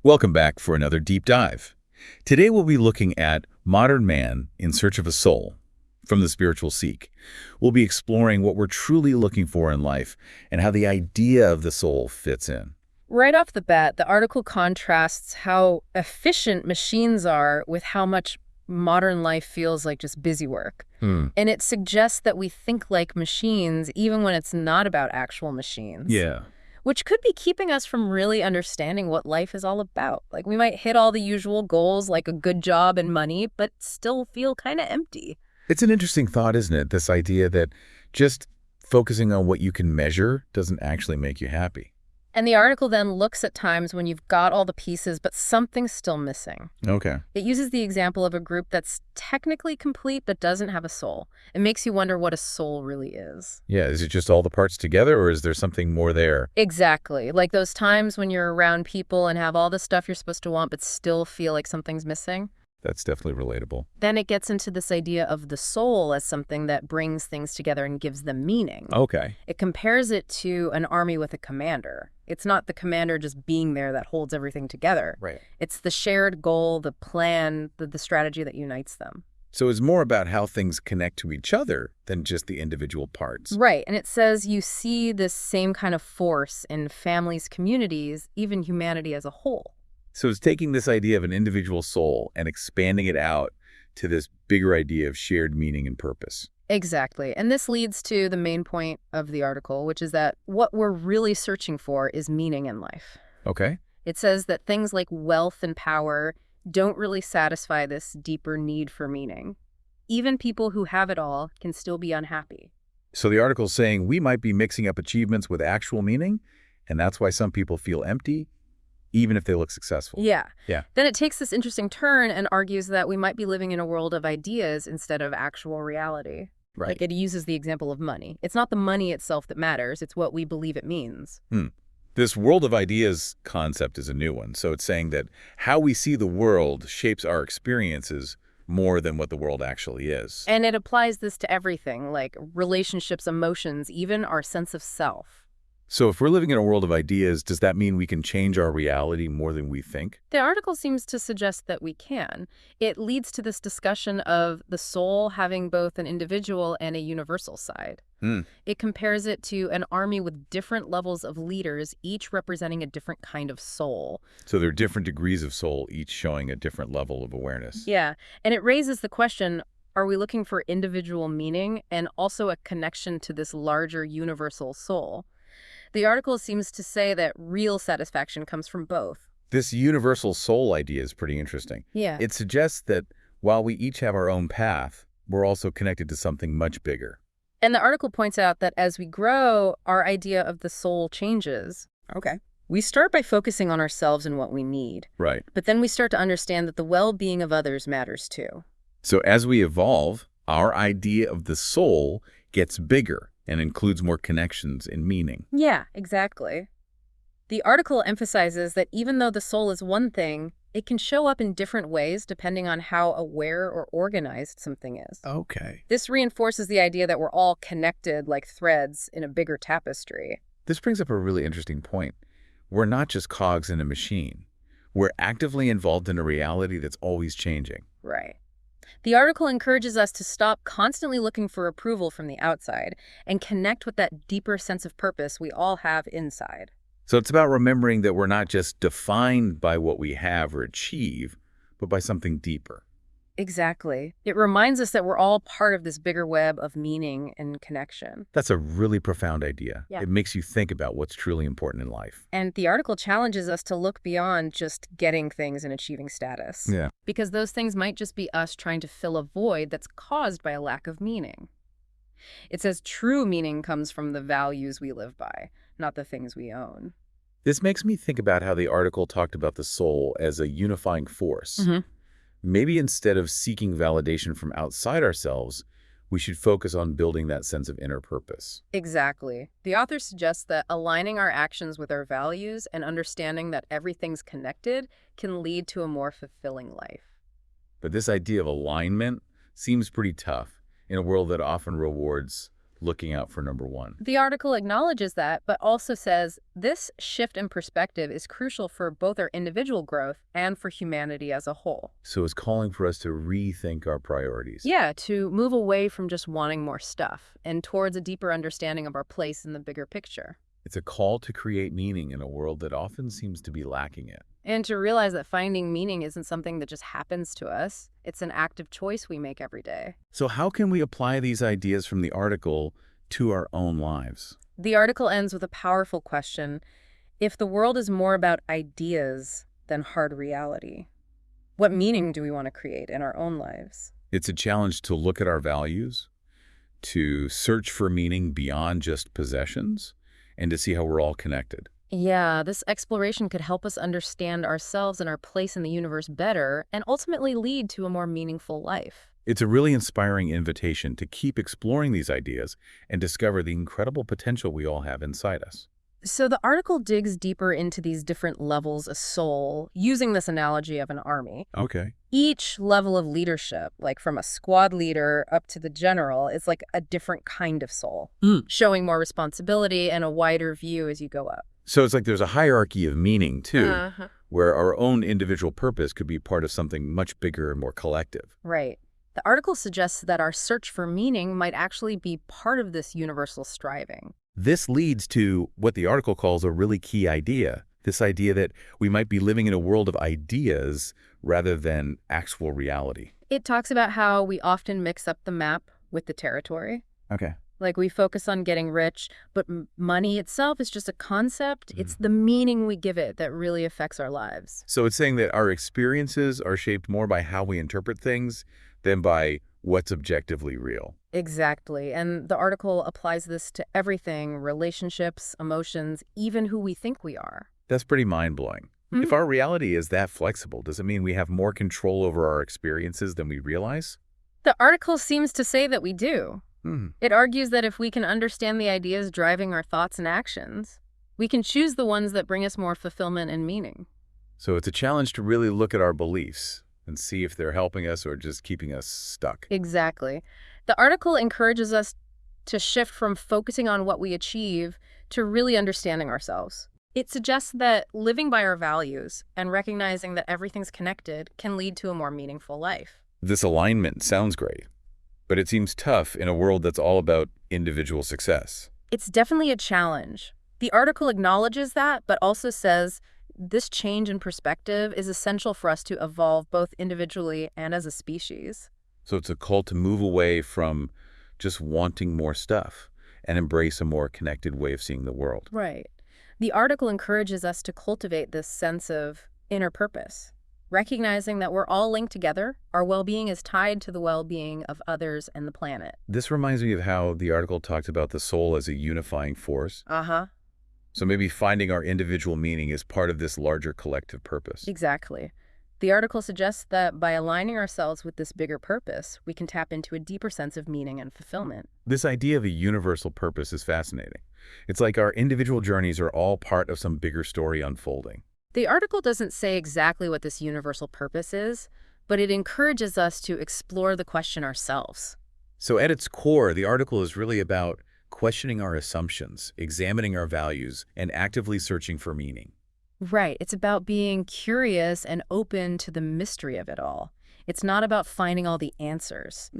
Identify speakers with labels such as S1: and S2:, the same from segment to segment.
S1: Welcome back for another deep dive. Today we'll be looking at modern man in search of a soul from the spiritual seek. We'll be exploring what we're truly looking for in life and how the idea of the soul fits in.
S2: Right off the bat, the article contrasts how efficient machines are with how much modern life feels like just busy work. And it suggests that we think like machines even when it's not about actual machines.
S1: Yeah.
S2: Which could be keeping us from really understanding what life is all about. Like, we might hit all the usual goals, like a good job and money, but still feel kind of empty.
S1: It's an interesting thought, isn't it? This idea that just focusing on what you can measure doesn't actually make you happy.
S2: And the article then looks at times when you've got all the pieces, but something's still missing.
S1: Okay.
S2: It uses the example of a group that's technically complete but doesn't have a soul. It makes you wonder what a soul really is.
S1: Yeah, is it just all the parts together, or is there something more there?
S2: Exactly. Like those times when you're around people and have all the stuff you're supposed to want but still feel like something's missing.
S1: That's definitely relatable.
S2: Then it gets into this idea of the soul as something that brings things together and gives them meaning.
S1: Okay.
S2: It compares it to an army with a commander. It's not the commander just being there that holds everything together.
S1: Right.
S2: It's the shared goal, the plan, the strategy that unites them.
S1: So it's more about how things connect to each other than just the individual parts.
S2: Right. And it says you see this same kind of force in families, communities, even humanity as a whole.
S1: So it's taking this idea of an individual soul and expanding it out to this bigger idea of shared meaning and purpose.
S2: Exactly. And this leads to the main point of the article, which is that what we're really searching for is meaning in life.
S1: Okay.
S2: It says that things like wealth and power don't really satisfy this deeper need for meaning. Even people who have it all can still be unhappy.
S1: So the article's saying we might be mixing up achievements with actual meaning, and that's why some people feel empty, even if they look successful.
S2: Yeah.
S1: Yeah.
S2: Then it takes this interesting turn and argues that we might be living in a world of ideas instead of actual reality.
S1: Right.
S2: Like, it uses the example of money. It's not the money itself that matters, it's what we believe it means.
S1: This world of ideas concept is a new one. So it's saying that how we see the world shapes our experiences more than what the world actually is.
S2: And it applies this to everything, like relationships, emotions, even our sense of self.
S1: So if we're living in a world of ideas, does that mean we can change our reality more than we think?
S2: The article seems to suggest that we can. It leads to this discussion of the soul having both an individual and a universal side. It compares it to an army with different levels of leaders, each representing a different kind of soul.
S1: So there are different degrees of soul, each showing a different level of awareness.
S2: Yeah, and it raises the question, are we looking for individual meaning and also a connection to this larger universal soul? The article seems to say that real satisfaction comes from both.
S1: This universal soul idea is pretty interesting.
S2: Yeah.
S1: It suggests that while we each have our own path, we're also connected to something much bigger.
S2: And the article points out that as we grow, our idea of the soul changes.
S1: Okay.
S2: We start by focusing on ourselves and what we need.
S1: Right.
S2: But then we start to understand that the well-being of others matters too.
S1: So as we evolve, our idea of the soul gets bigger and includes more connections and meaning.
S2: Yeah, exactly. The article emphasizes that even though the soul is one thing, it can show up in different ways depending on how aware or organized something is.
S1: Okay.
S2: This reinforces the idea that we're all connected like threads in a bigger tapestry.
S1: This brings up a really interesting point. We're not just cogs in a machine. We're actively involved in a reality that's always changing.
S2: Right. The article encourages us to stop constantly looking for approval from the outside and connect with that deeper sense of purpose we all have inside.
S1: So it's about remembering that we're not just defined by what we have or achieve, but by something deeper.
S2: Exactly. It reminds us that we're all part of this bigger web of meaning and connection.
S1: That's a really profound idea.
S2: Yeah.
S1: It makes you think about what's truly important in life.
S2: And the article challenges us to look beyond just getting things and achieving status.
S1: Yeah.
S2: Because those things might just be us trying to fill a void that's caused by a lack of meaning. It says true meaning comes from the values we live by, not the things we own.
S1: This makes me think about how the article talked about the soul as a unifying force. Maybe instead of seeking validation from outside ourselves, we should focus on building that sense of inner purpose.
S2: Exactly. The author suggests that aligning our actions with our values and understanding that everything's connected can lead to a more fulfilling life.
S1: But this idea of alignment seems pretty tough in a world that often rewards looking out for number one.
S2: The article acknowledges that, but also says this shift in perspective is crucial for both our individual growth and for humanity as a whole.
S1: So it's calling for us to rethink our priorities.
S2: Yeah, to move away from just wanting more stuff and towards a deeper understanding of our place in the bigger picture.
S1: It's a call to create meaning in a world that often seems to be lacking it.
S2: And to realize that finding meaning isn't something that just happens to us. It's an active choice we make every day.
S1: So how can we apply these ideas from the article to our own lives?
S2: The article ends with a powerful question. If the world is more about ideas than hard reality, what meaning do we want to create in our own lives?
S1: It's a challenge to look at our values, to search for meaning beyond just possessions, and to see how we're all connected.
S2: Yeah, this exploration could help us understand ourselves and our place in the universe better and ultimately lead to a more meaningful life.
S1: It's a really inspiring invitation to keep exploring these ideas and discover the incredible potential we all have inside us.
S2: So the article digs deeper into these different levels of soul, using this analogy of an army.
S1: Okay.
S2: Each level of leadership, like from a squad leader up to the general, is like a different kind of soul, showing more responsibility and a wider view as you go up.
S1: So it's like there's a hierarchy of meaning, too, where our own individual purpose could be part of something much bigger and more collective.
S2: Right. The article suggests that our search for meaning might actually be part of this universal striving.
S1: This leads to what the article calls a really key idea, this idea that we might be living in a world of ideas rather than actual reality.
S2: It talks about how we often mix up the map with the territory.
S1: Okay.
S2: Like we focus on getting rich, but money itself is just a concept. It's the meaning we give it that really affects our lives.
S1: So it's saying that our experiences are shaped more by how we interpret things than by what's objectively real.
S2: Exactly. And the article applies this to everything, relationships, emotions, even who we think we are.
S1: That's pretty mind-blowing. If our reality is that flexible, does it mean we have more control over our experiences than we realize?
S2: The article seems to say that we do. It argues that if we can understand the ideas driving our thoughts and actions, we can choose the ones that bring us more fulfillment and meaning.
S1: So it's a challenge to really look at our beliefs and see if they're helping us or just keeping us stuck.
S2: Exactly. The article encourages us to shift from focusing on what we achieve to really understanding ourselves. It suggests that living by our values and recognizing that everything's connected can lead to a more meaningful life.
S1: This alignment sounds great, but it seems tough in a world that's all about individual success.
S2: It's definitely a challenge. The article acknowledges that, but also says this change in perspective is essential for us to evolve both individually and as a species.
S1: So it's a call to move away from just wanting more stuff and embrace a more connected way of seeing the world.
S2: Right. The article encourages us to cultivate this sense of inner purpose, recognizing that we're all linked together. Our well-being is tied to the well-being of others and the planet.
S1: This reminds me of how the article talked about the soul as a unifying force. So maybe finding our individual meaning is part of this larger collective purpose.
S2: Exactly. The article suggests that by aligning ourselves with this bigger purpose, we can tap into a deeper sense of meaning and fulfillment.
S1: This idea of a universal purpose is fascinating. It's like our individual journeys are all part of some bigger story unfolding.
S2: The article doesn't say exactly what this universal purpose is, but it encourages us to explore the question ourselves.
S1: So at its core, the article is really about questioning our assumptions, examining our values, and actively searching for meaning.
S2: Right. It's about being curious and open to the mystery of it all. It's not about finding all the answers.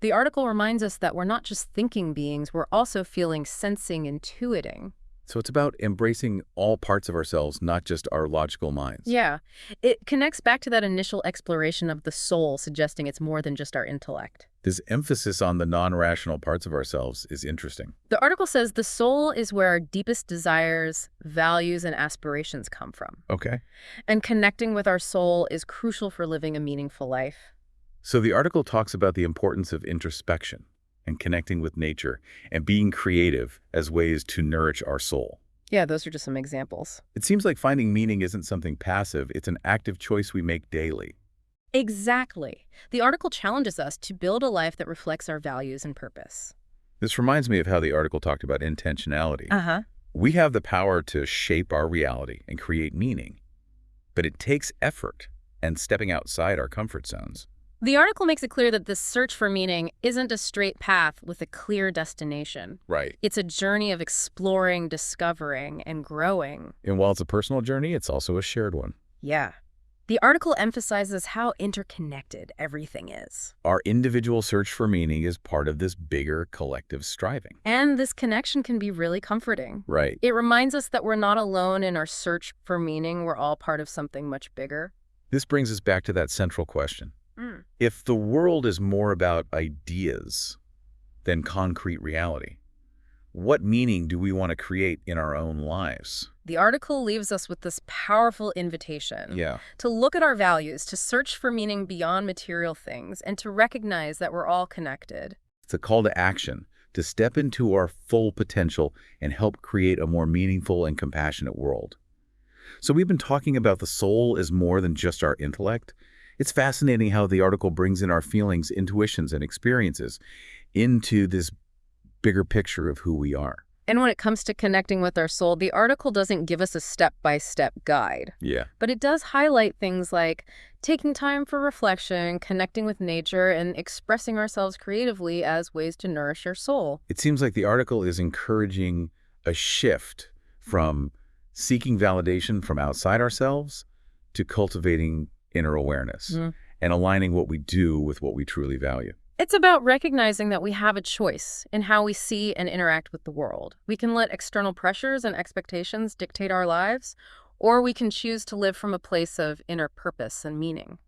S2: The article reminds us that we're not just thinking beings, we're also feeling, sensing, intuiting.
S1: So it's about embracing all parts of ourselves, not just our logical minds.
S2: Yeah. It connects back to that initial exploration of the soul, suggesting it's more than just our intellect.
S1: This emphasis on the non-rational parts of ourselves is interesting.
S2: The article says the soul is where our deepest desires, values, and aspirations come from.
S1: Okay.
S2: And connecting with our soul is crucial for living a meaningful life.
S1: So the article talks about the importance of introspection and connecting with nature and being creative as ways to nourish our soul.
S2: Yeah, those are just some examples.
S1: It seems like finding meaning isn't something passive, it's an active choice we make daily.
S2: Exactly. The article challenges us to build a life that reflects our values and purpose.
S1: This reminds me of how the article talked about intentionality. We have the power to shape our reality and create meaning, but it takes effort and stepping outside our comfort zones.
S2: The article makes it clear that this search for meaning isn't a straight path with a clear destination.
S1: Right.
S2: It's a journey of exploring, discovering, and growing.
S1: And while it's a personal journey, it's also a shared one.
S2: Yeah. The article emphasizes how interconnected everything is.
S1: Our individual search for meaning is part of this bigger collective striving.
S2: And this connection can be really comforting.
S1: Right.
S2: It reminds us that we're not alone in our search for meaning. We're all part of something much bigger.
S1: This brings us back to that central question.
S2: Mm.
S1: If the world is more about ideas than concrete reality, what meaning do we want to create in our own lives?
S2: The article leaves us with this powerful invitation
S1: Yeah.
S2: to look at our values, to search for meaning beyond material things, and to recognize that we're all connected.
S1: It's a call to action, to step into our full potential and help create a more meaningful and compassionate world. So we've been talking about the soul as more than just our intellect. It's fascinating how the article brings in our feelings, intuitions, and experiences into this bigger picture of who we are.
S2: And when it comes to connecting with our soul, the article doesn't give us a step-by-step guide.
S1: Yeah.
S2: But it does highlight things like taking time for reflection, connecting with nature, and expressing ourselves creatively as ways to nourish your soul.
S1: It seems like the article is encouraging a shift from seeking validation from outside ourselves to cultivating inner awareness and aligning what we do with what we truly value.
S2: It's about recognizing that we have a choice in how we see and interact with the world. We can let external pressures and expectations dictate our lives, or we can choose to live from a place of inner purpose and meaning.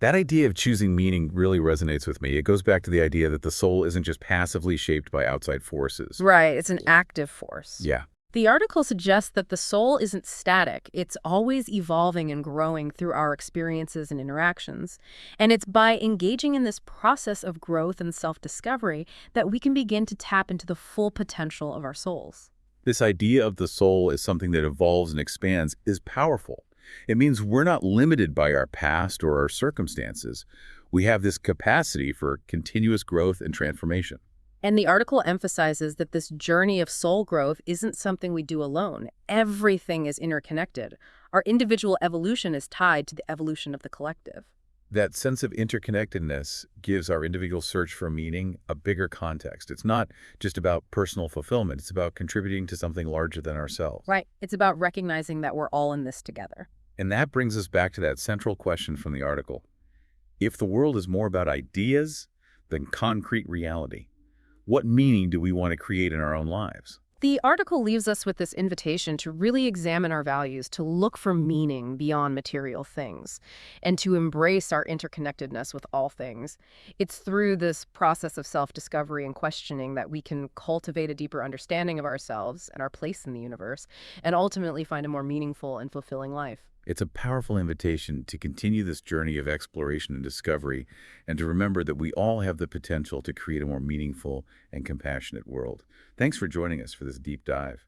S1: That idea of choosing meaning really resonates with me. It goes back to the idea that the soul isn't just passively shaped by outside forces.
S2: Right, it's an active force.
S1: Yeah.
S2: The article suggests that the soul isn't static. It's always evolving and growing through our experiences and interactions. And it's by engaging in this process of growth and self-discovery that we can begin to tap into the full potential of our souls.
S1: This idea of the soul as something that evolves and expands is powerful. It means we're not limited by our past or our circumstances. We have this capacity for continuous growth and transformation.
S2: And the article emphasizes that this journey of soul growth isn't something we do alone. Everything is interconnected. Our individual evolution is tied to the evolution of the collective.
S1: That sense of interconnectedness gives our individual search for meaning a bigger context. It's not just about personal fulfillment. It's about contributing to something larger than ourselves.
S2: Right. It's about recognizing that we're all in this together.
S1: And that brings us back to that central question from the article. If the world is more about ideas than concrete reality, what meaning do we want to create in our own lives?
S2: The article leaves us with this invitation to really examine our values, to look for meaning beyond material things, and to embrace our interconnectedness with all things. It's through this process of self-discovery and questioning that we can cultivate a deeper understanding of ourselves and our place in the universe, and ultimately find a more meaningful and fulfilling life.
S1: It's a powerful invitation to continue this journey of exploration and discovery, and to remember that we all have the potential to create a more meaningful and compassionate world. Thanks for joining us for this deep dive.